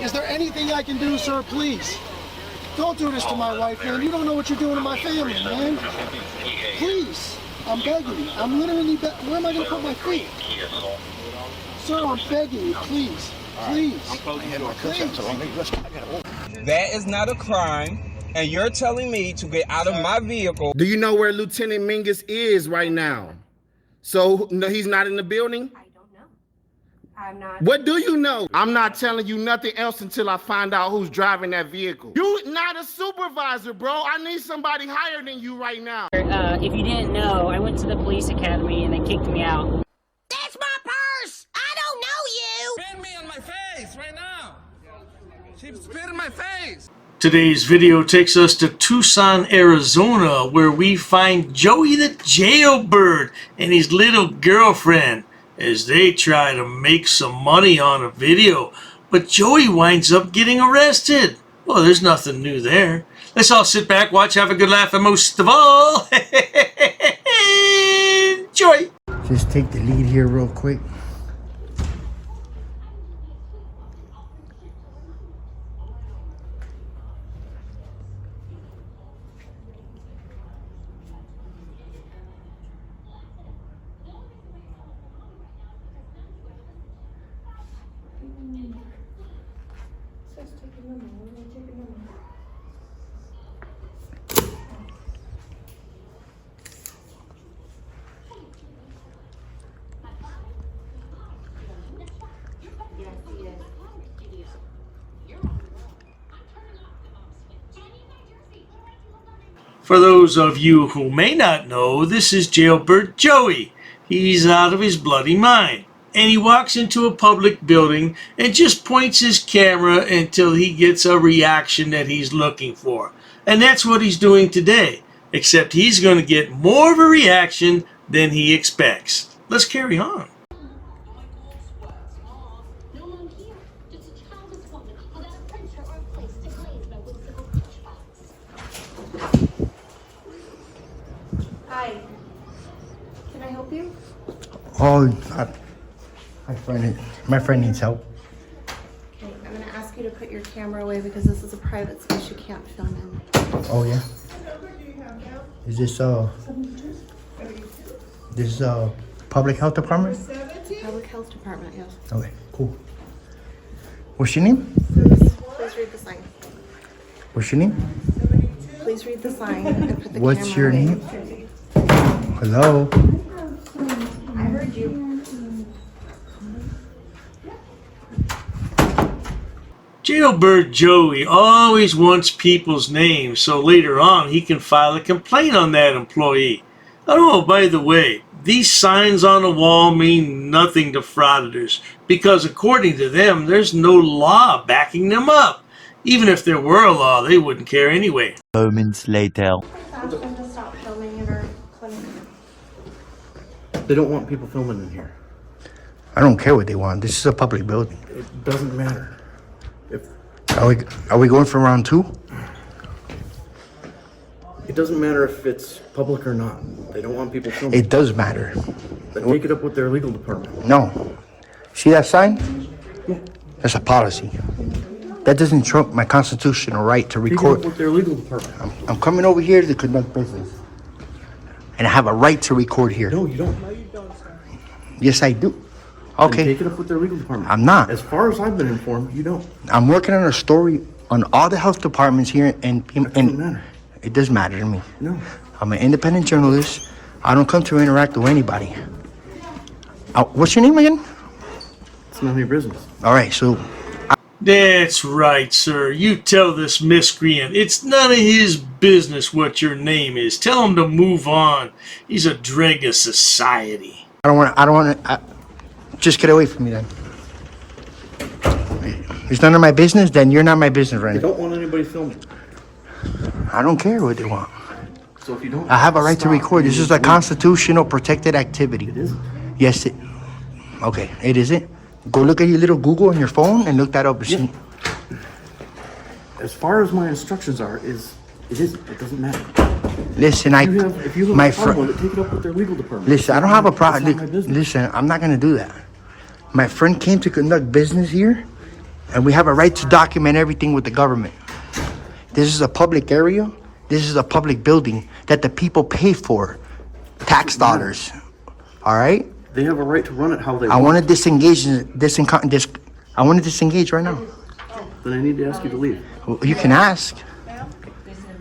Is there anything I can do, sir? Please. Don't do this to my wife, man. You don't know what you're doing to my family, man. Please. I'm begging you. I'm literally where am I going to put my feet? Sir, I'm begging you. Please. Please. Please. That is not a crime, and you're telling me to get out of my vehicle. Do you know where Lieutenant Mingus is right now? So, no, he's not in the building? I don't know. I'm not. What do you know? I'm not telling you nothing else until I find out who's driving that vehicle. You not a supervisor, bro. I need somebody higher than you right now. If you didn't know, I went to the police academy and they kicked me out. That's my purse! I don't know you! Spit me on my face right now. She spit in my face. Today's video takes us to Tucson, Arizona, where we find Joey the Jailbird and his little girlfriend as they try to make some money on a video. But Joey winds up getting arrested. Well, there's nothing new there. Let's all sit back, watch, have a good laugh, and most of all, enjoy. Just take the lead here real quick. For those of you who may not know, this is Jailbird Joey. He's out of his bloody mind. And he walks into a public building and just points his camera until he gets a reaction that he's looking for. And that's what he's doing today. Except he's going to get more of a reaction than he expects. Let's carry on. Hi. Can I help you? Oh, my friend needs help. Okay, I'm gonna ask you to put your camera away because this is a private space you can't film in. Oh yeah. Is this public health department? Public Health Department, yes. Okay, cool. What's your name? Please read the sign. What's your name? Please read the sign and put the What's camera your away. name? Hello. I heard you. Jailbird Joey always wants people's names so later on he can file a complaint on that employee. Oh, by the way, these signs on the wall mean nothing to Frauditors because according to them, there's no law backing them up. Even if there were a law, they wouldn't care anyway. Moments later. Ask them to stop filming in our clinic. They don't want people filming in here. I don't care what they want. This is a public building. It doesn't matter. Are we going for round 2? It doesn't matter if it's public or not. They don't want people filming. It does matter. Then take it up with their legal department. No. See that sign? Yeah. That's a policy. That doesn't trump my constitutional right to Take it record. up with their legal department. I'm coming over here to conduct business. And I have a right to record here. No, you don't. Yes, I do. Then Okay. take it up with their legal department. I'm not. As far as I've been informed, you don't. I'm working on a story on all the health departments here, and doesn't matter. It does matter to me. No. I'm an independent journalist. I don't come to interact with anybody. What's your name again? It's none of your business. All right, so That's right, sir. You tell this miscreant it's none of his business what your name is. Tell him to move on. He's a dreg of society. I don't want to. Just get away from me then. It's none of my business. Then you're not my business right They now. don't want anybody filming. I don't care what they want. So if you don't, I have a right to stop, record. This is a constitutional protected activity. It isn't. Yes, it. Okay, it isn't. Go look at your little Google on your phone and look that up. Yeah. As far as my instructions are, it isn't. It doesn't matter. Listen, If you have my a problem friend. with it, take it up with their legal department. Listen, I don't have a It's problem. not my business. Listen, I'm not gonna do that. My friend came to conduct business here, And we have a right to document everything with the government. This is a public area. This is a public building that the people pay for. Tax dollars. All right? They have a right to run it how they I want. want to disengage I want to disengage right now. Then I need to ask you to leave. You can ask.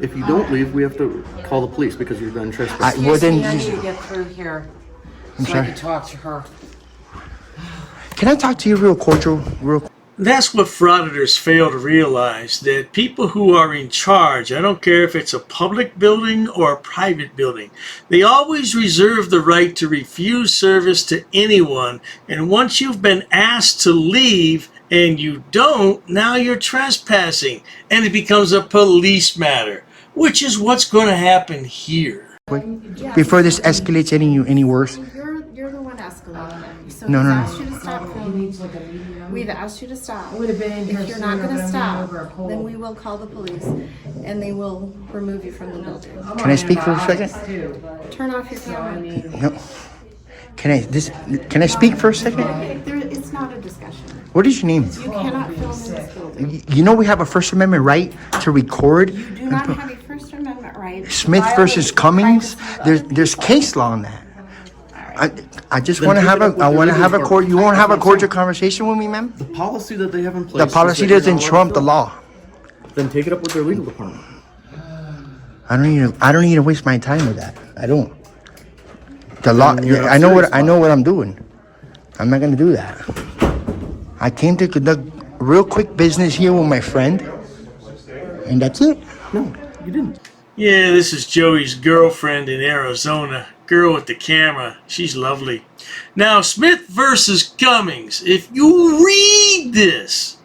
If you don't leave, we have to call the police because you've done trespassing. Well, then, I need to get through here I'm so I sorry. can talk to her. Can I talk to you real cordial? That's what frauditors fail to realize, that people who are in charge, I don't care if it's a public building or a private building, they always reserve the right to refuse service to anyone. And once you've been asked to leave and you don't, now you're trespassing and it becomes a police matter, which is what's going to happen here. Before this escalates any worse. You're the one escalating. So No, we've no, no. asked you to stop filming. We've asked you to stop. If you're not going to stop, then we will call the police and they will remove you from the building. Can I speak for a second? Turn off your camera. No. Can I speak for a second? It's not a discussion. What is your name? You cannot film in this building. You know we have a First Amendment right to record. You do not have a First Amendment right. Smith versus Cummings. There's case law on that. I just want to have a court. You won't have a cordial conversation with me, ma'am. The policy that they have in place. The policy doesn't trump the law. Then take it up with their legal department. I don't need to waste my time with that. I don't. The law. I know what I'm doing. I'm not gonna do that. I came to conduct real quick business here with my friend, and that's it. No, you didn't. Yeah, this is Joey's girlfriend in Arizona. Girl with the camera. She's lovely. Now, Smith versus Cummings. If you read this,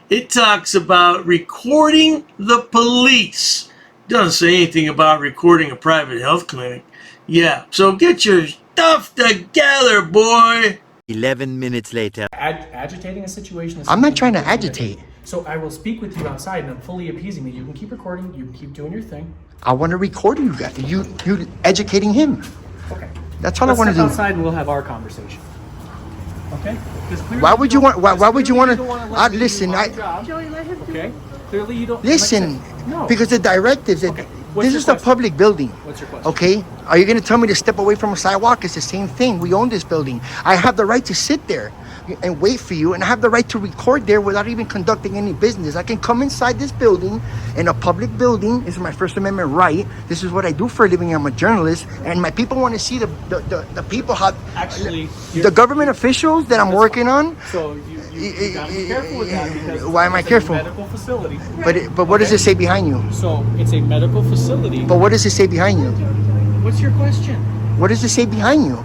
it talks about recording the police. Doesn't say anything about recording a private health clinic. Yeah, so get your stuff together, boy. 11 minutes later. Agitating a situation is... I'm not trying to agitate. So I will speak with you outside and I'm fully appeasing me. You can keep recording, you can keep doing your thing. I want to record you guys. You educating him. Okay. That's all I want to do. Let's step outside and we'll have our conversation. Okay? Why would you want? Why would you want to? Listen, Joey, let him do. Okay. Clearly you don't. Listen. No. Because the directives. Okay. This is a public building. What's your question? Okay. Are you going to tell me to step away from a sidewalk? It's the same thing. We own this building. I have the right to sit there and wait for you, and I have the right to record there without even conducting any business. I can come inside this building, in a public building. This is my First Amendment right. This is what I do for a living. I'm a journalist, and my people want to see the people how actually the government officials that I'm working on. So you gotta be careful with that because why am I careful? It's a medical facility. But what does it say behind you? So it's a medical facility. But what does it say behind you? What's your question? What does it say behind you?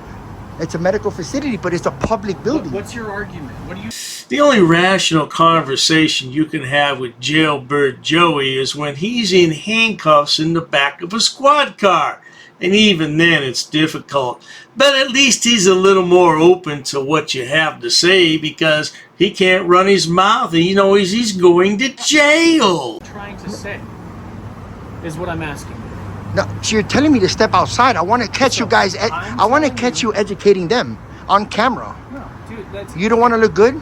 It's a medical facility, but it's a public building. What's your argument? What do you? The only rational conversation you can have with Jailbird Joey is when he's in handcuffs in the back of a squad car. And even then it's difficult. But at least he's a little more open to what you have to say because he can't run his mouth and he knows he's going to jail. Trying to say is what I'm asking. No, so you're telling me to step outside. I want to catch you guys. I want to catch you educating them on camera. No, dude, that's... You don't want to look good?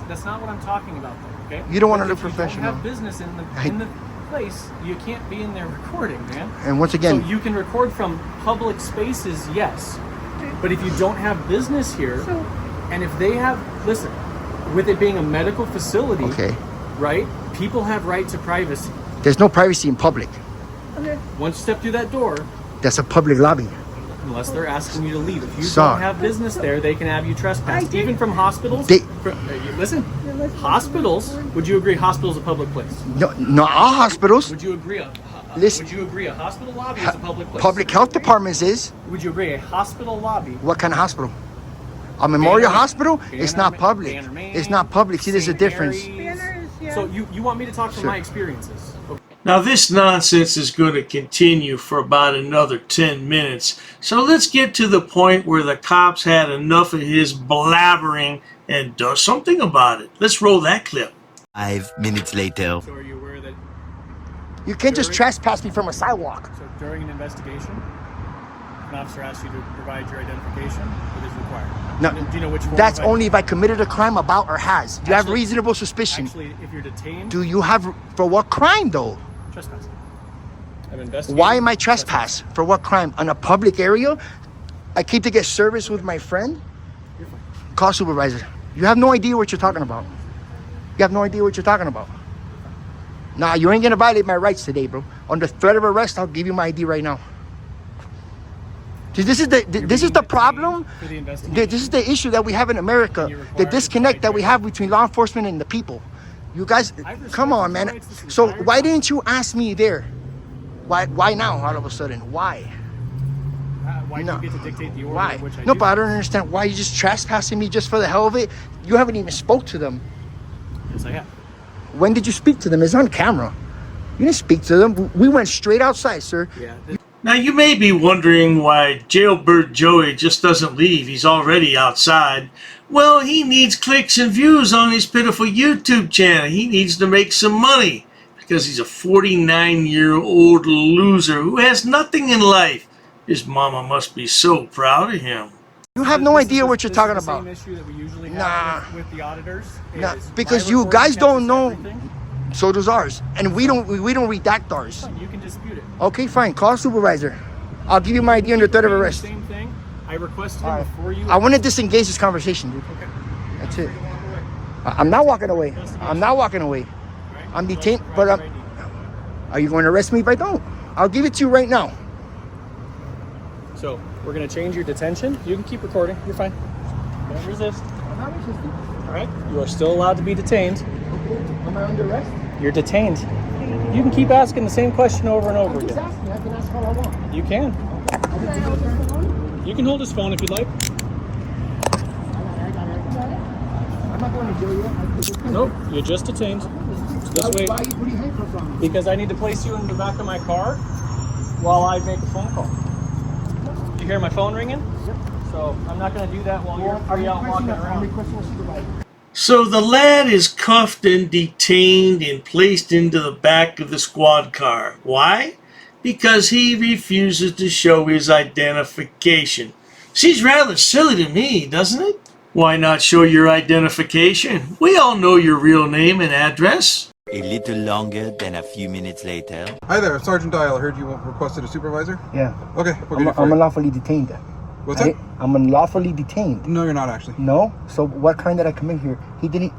That's not what I'm talking about, though, okay? You don't want to look If you professional. don't have business in the place, you can't be in there recording, man. And once again... So you can record from public spaces, yes. But if you don't have business here, and if they have... Listen, with it being a medical facility, okay, right? People have right to privacy. There's no privacy in public. Okay. Once you step through that door... That's a public lobby. Unless they're asking you to leave. If you Sorry. don't have business there, they can have you trespassed. Even from hospitals. Listen, hospitals. Would you agree hospitals a public place? No, not all hospitals. Would you agree? Listen, would you agree a hospital lobby is a public place? Public health departments is. Would you agree a hospital lobby? What kind of hospital? A memorial hospital? It's not public. It's not public. See, there's a difference. So you want me to talk from my experiences? Okay. Now this nonsense is going to continue for about another 10 minutes. So let's get to the point where the cops had enough of his blabbering and does something about it. Let's roll that clip. 5 minutes later. So are you aware that you can't just trespass me from a sidewalk? So during an investigation, an officer asks you to provide your identification, it is required. No, Do you know which form that's of only if I committed a crime about or has. Do you have reasonable suspicion? Actually, if you're detained. Do you have, for what crime though? Trespassing. I'm investigating. Why am I trespass? For what crime? On a public area? I came to get service with my friend? You're fine. Call supervisor. You have no idea what you're talking about. You have no idea what you're talking about. Nah, you ain't gonna violate my rights today, bro. Under threat of arrest, I'll give you my ID right now. This is the problem. This is the issue that we have in America. The disconnect that we have between law enforcement and the people. You guys, come on, man. So why didn't you ask me there? Why now? All of a sudden, why? Why do you get to dictate the order? Why? Which I No, do? but I don't understand why you're just trespassing me just for the hell of it. You haven't even spoke to them. Yes, I have. When did you speak to them? It's on camera. You didn't speak to them. We went straight outside, sir. Yeah. Now you may be wondering why Jailbird Joey just doesn't leave. He's already outside. Well, he needs clicks and views on his pitiful YouTube channel. He needs to make some money because he's a 49-year-old loser who has nothing in life. His mama must be so proud of him. You have no idea what you're talking This is the about. same issue that we usually have with the auditors. Nah, is because my you recording guys don't catches know. everything. So does ours, and we don't redact ours. Fine, you can dispute it. Okay, fine. Call supervisor. I'll give you my ID under threat of arrest. Same thing. I requested him before you. I want to disengage this conversation, dude. Okay. That's it. I'm not walking away. I'm not walking away. I'm detained, but are you going to arrest me if I don't? I'll give it to you right now. So we're gonna change your detention. You can keep recording. You're fine. Don't resist. I'm not resisting. All right. You are still allowed to be detained. Am I under arrest? You're detained. You can keep asking the same question over and over I'm just again. asking. I can ask all I want. You can. You can hold his phone if you'd like. I'm not going to jail yet. Nope. You're just detained. Just wait. Why are you putting handcuffs on me? Because I need to place you in the back of my car while I make a phone call. You hear my phone ringing? Yep. So I'm not going to do that while you're free out walking around. So the lad is cuffed and detained and placed into the back of the squad car. Why? Because he refuses to show his identification. Seems rather silly to me, doesn't it? Why not show your identification? We all know your real name and address. A little longer than a few minutes later. Hi there, Sergeant Dial. I heard you requested a supervisor. Yeah. Okay, I'm unlawfully detained. What's that? I'm unlawfully detained. No, you're not actually. No? So what crime did I commit here? He didn't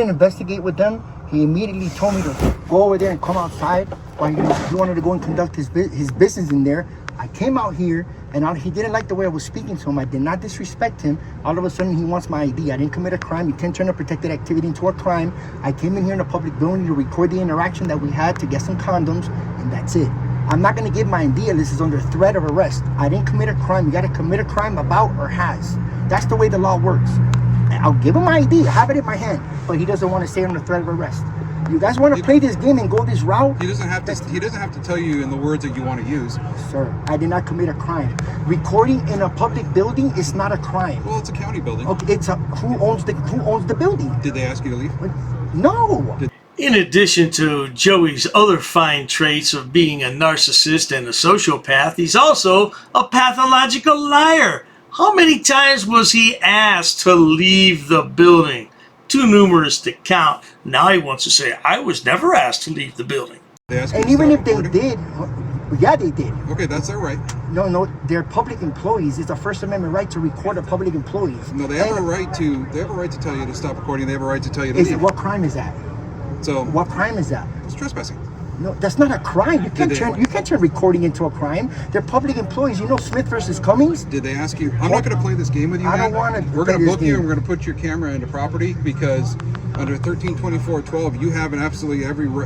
investigate with them. He immediately told me to go over there and come outside while he wanted to go and conduct his business in there. I came out here and he didn't like the way I was speaking to him. I did not disrespect him. All of a sudden he wants my ID. I didn't commit a crime. You can't turn a protected activity into a crime. I came in here in a public building to record the interaction that we had to get some condoms, and that's it. I'm not going to give my ID unless it's under threat of arrest. I didn't commit a crime. You got to commit a crime about or has. That's the way the law works. I'll give him my ID. I have it in my hand, but he doesn't want to stay under threat of arrest. You guys want to play this game and go this route? He doesn't have to. He doesn't have to tell you in the words that you want to use. Sir, I did not commit a crime. Recording in a public building is not a crime. Well, it's a county building. Okay, who owns the building? Did they ask you to leave? No. In addition to Joey's other fine traits of being a narcissist and a sociopath, he's also a pathological liar. How many times was he asked to leave the building? Too numerous to count. Now he wants to say, I was never asked to leave the building. And even if they did, yeah, they did. Okay, that's their right. No, they're public employees. It's a First Amendment right to record a public employee. No, they have a right to. They have a right to tell you to stop recording. They have a right to tell you to leave. What crime is that? So what crime is that? It's trespassing. No, that's not a crime. You can't turn recording into a crime. They're public employees. You know Smith versus Cummings? Did they ask you? I'm not going to play this game with you. I don't want to. We're going to book you and we're going to put your camera into property because under 1324.12 you have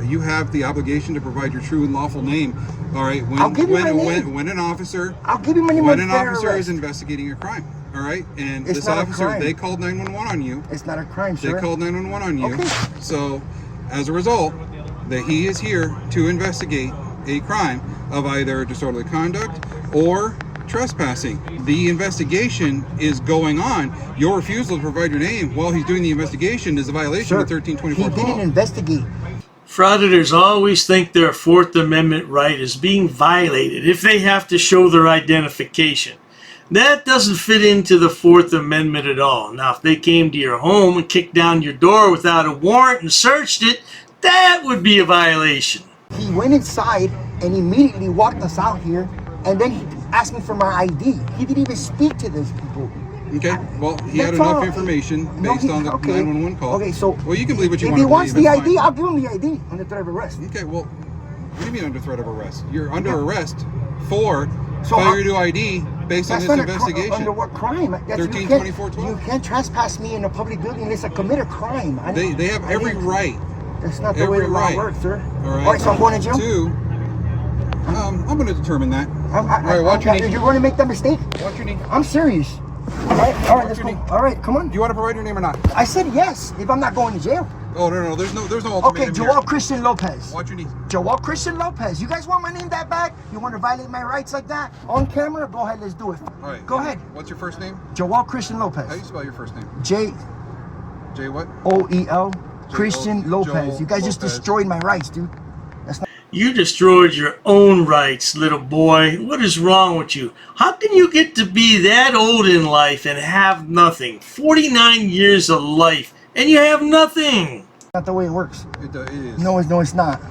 you have the obligation to provide your true and lawful name. All right. I'll give you my name. When an officer. I'll give you my name. When an officer is investigating a crime. All right. And it's this not officer, a crime. they called 911 on you. It's not a crime, sir. They called 911 on you. Okay. So as a result, that he is here to investigate a crime of either disorderly conduct or trespassing. The investigation is going on. Your refusal to provide your name while he's doing the investigation is a violation of 1324. He didn't investigate. Frauditors always think their Fourth Amendment right is being violated if they have to show their identification. That doesn't fit into the Fourth Amendment at all. Now, if they came to your home and kicked down your door without a warrant and searched it, that would be a violation. He went inside and immediately walked us out here, and then he asked me for my ID. He didn't even speak to those people. Okay, well, he had enough information based on the 911 call. Okay, so well, you can believe what you if want he to wants believe. the ID, I'll give him the ID under threat of arrest. Okay, well, what do you mean under threat of arrest? You're under arrest for failure to ID based on this investigation. Under what crime? 132412. You can't trespass me in a public building unless I commit a crime. They have every right. That's not the way the law works, sir. All right, so I'm going to jail? Two, I'm going to determine that. All right, what's your name? You're going to make that mistake? What's your name? I'm serious. All right, let's go. All right, come on. Do you want to provide your name or not? I said yes, if I'm not going to jail. Oh, no, there's no ultimatum Okay, Joel here. Christian Lopez. What's your name? Joel Christian Lopez. You guys want my name that bad? You want to violate my rights like that? On camera? Go ahead, let's do it. All right. Go ahead. What's your first name? Joel Christian Lopez. How do you spell your first name? J what? O-E-L Christian Lopez. Joel You guys just Lopez. destroyed my rights, dude. That's not. You destroyed your own rights, little boy. What is wrong with you? How can you get to be that old in life and have nothing? 49 years of life and you have nothing. Not the way it works. It is. No, it's not.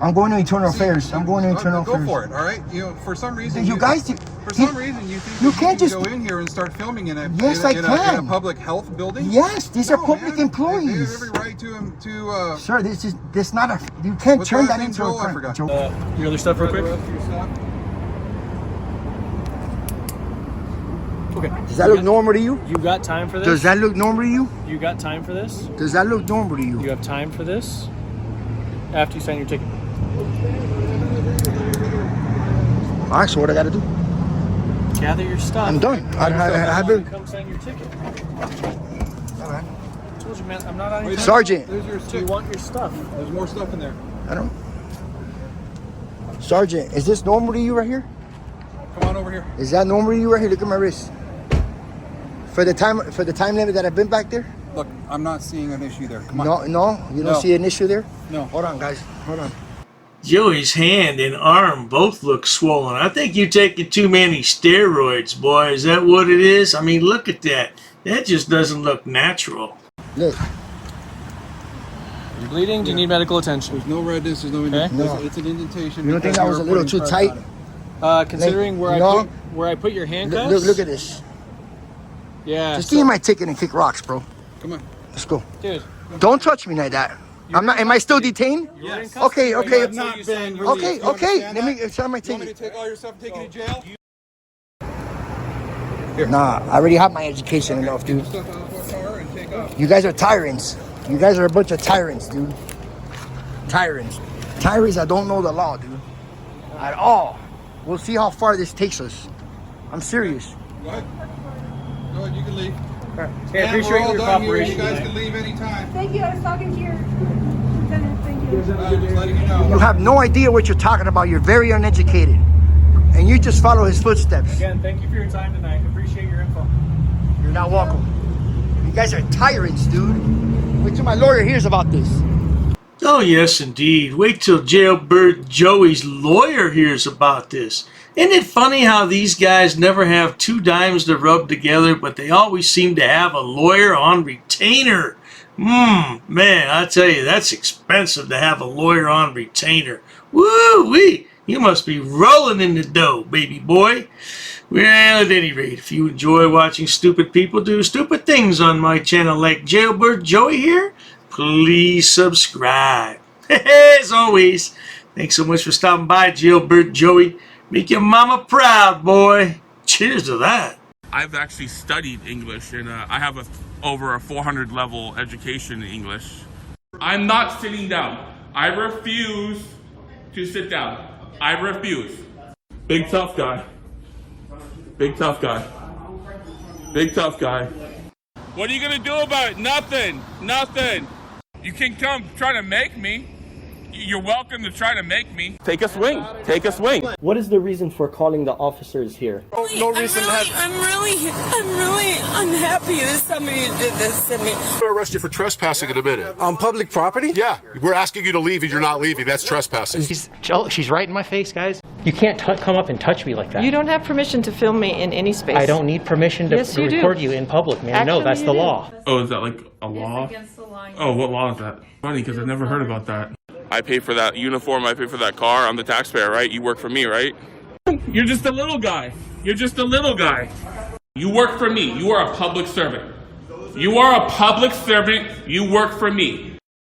I'm going to internal affairs. I'm going to internal affairs. Go for it, all right? You know, for some reason, you guys do. For some reason, you think you that can't you just can go in here and start filming in a Yes, I in can. a public health building. Yes, these are public employees. They have every right to. Sir, this not a. You can't What's turn your last that name, into Joel? a I crime. forgot. Joel. Your other stuff real quick? Okay. Does that look normal to you? You got time for this? Does that look normal to you? You got time for this? Does that look normal to you? You have time for this? After you sign your ticket. All right, so what I got to do? Gather your stuff. I'm done. I haven't. Come sign your ticket. All right. I told you, man, I'm not on your Sergeant. There's your Do you want your stuff? There's more stuff in there. I don't. Sergeant, is this normal to you right here? Come on over here. Is that normal to you right here? Look at my wrist. For the time limit that I've been back there? Look, I'm not seeing an issue there. Come on. No, you don't see an issue there? No. Hold on, guys. Hold on. Joey's hand and arm both look swollen. I think you're taking too many steroids, boy. Is that what it is? I mean, look at that. That just doesn't look natural. Look. You're bleeding? Do you need medical attention? There's no redness. There's no indentation. It's an indentation. You don't think that was a little too tight? Considering where I put your handcuffs. Look at this. Yeah. Just give me my ticket and kick rocks, bro. Come on. Let's go. Dude. Don't touch me like that. I'm not. Am I still detained? Yes. Okay. Not been released. Okay. Let me sign my You want me ticket. to take all your stuff and take you to jail? Nah, I already have my education enough, dude. Stuff out of the car and take off. You guys are tyrants. You guys are a bunch of tyrants, dude. Tyrants. Tyrants that don't know the law, dude. At all. We'll see how far this takes us. I'm serious. Go ahead. Go ahead. You can leave. Hey, I appreciate your cooperation. You guys tonight. can leave anytime. Thank you. I was talking to your lieutenant. Thank you. Just letting you know. You have no idea what you're talking about. You're very uneducated. And you just follow his footsteps. Again, thank you for your time tonight. Appreciate your info. You're not welcome. You guys are tyrants, dude. Wait till my lawyer hears about this. Oh, yes, indeed. Wait till Jailbird Joey's lawyer hears about this. Isn't it funny how these guys never have two dimes to rub together, but they always seem to have a lawyer on retainer? Man, I tell you, that's expensive to have a lawyer on retainer. Woo-wee! You must be rolling in the dough, baby boy. Well, at any rate, if you enjoy watching stupid people do stupid things on my channel like Jailbird Joey here, please subscribe. As always, thanks so much for stopping by, Jailbird Joey. Make your mama proud, boy. Cheers to that. I've actually studied English, and I have over a 400 level education in English. I'm not sitting down. I refuse to sit down. I refuse. Big tough guy. Big tough guy. Big tough guy. What are you gonna do about it? Nothing. Nothing. You can come try to make me. You're welcome to try to make me. Take a swing. Take a swing. What is the reason for calling the officers here? No reason. I'm really unhappy that somebody did this to me. I'm going to arrest you for trespassing in a minute. On public property? Yeah, we're asking you to leave and you're not leaving. That's trespassing. She's right in my face, guys. You can't come up and touch me like that. You don't have permission to film me in any space. I don't need permission to Yes, you do. record you in public, man. Actually, No, that's you the do. law. Oh, is that like a law? against the law. Oh, what law is that? Funny, because I never heard about that. I pay for that uniform, I pay for that car, I'm the taxpayer, right? You work for me, right? You're just a little guy. You're just a little guy. You work for me. You are a public servant. You are a public servant. You work for me.